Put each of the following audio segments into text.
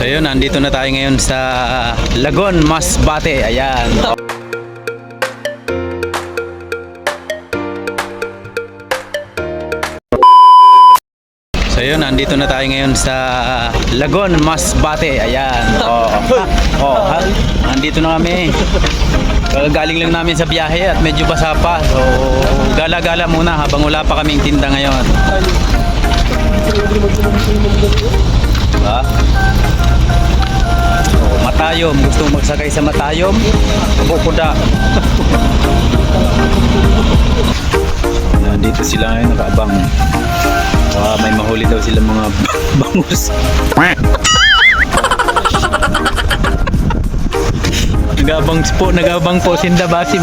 So yun, nandito na tayo ngayon sa Lagon, Masbate. Ayan. So yun, nandito na tayo ngayon sa Lagon, Masbate. Ayan. Nandito na kami. Galing lang namin sa biyahe at medyo basa pa. So gala-gala muna habang wala pa kaming tinda ngayon. Diba? So, matayom. Gusto magsakay sa matayom? Kukuda. Nandito sila ngayon nakaabang. May mahuli daw sila mga bangus. Nagabang po sinda basi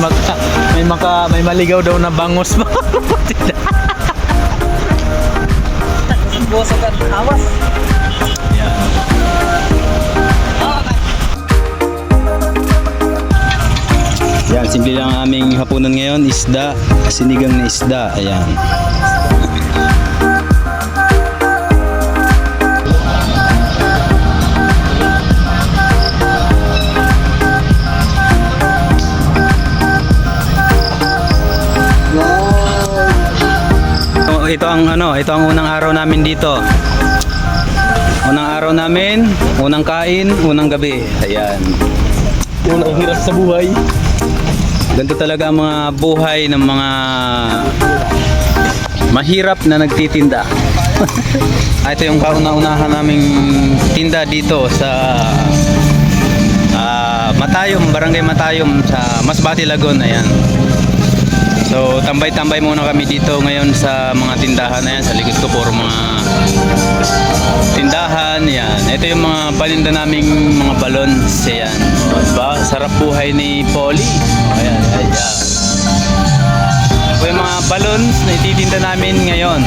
may maligaw daw na bangus. Awas. Yan, simple lang ang aming hapunan ngayon, isda, sinigang na isda. Ayan. Ito ang unang araw namin dito. Unang araw namin, unang kain, unang gabi. Ayan. Unang hirap sa buhay. Ganito talaga ang mga buhay ng mga mahirap na nagtitinda. Ito yung kauna-unahan naming tinda dito sa Matayom, Barangay Matayom sa Masbate, Lagon. Ayan. So tambay-tambay muna kami dito ngayon sa mga tindahan. Ayan, sa likod ko puro mga tindahan. Yan. Ito yung mga paninda naming mga balons. Ayan. Diba? Sarap buhay ni Polly. Ayan, ayan. Ito yung mga balons na ititinda namin ngayon.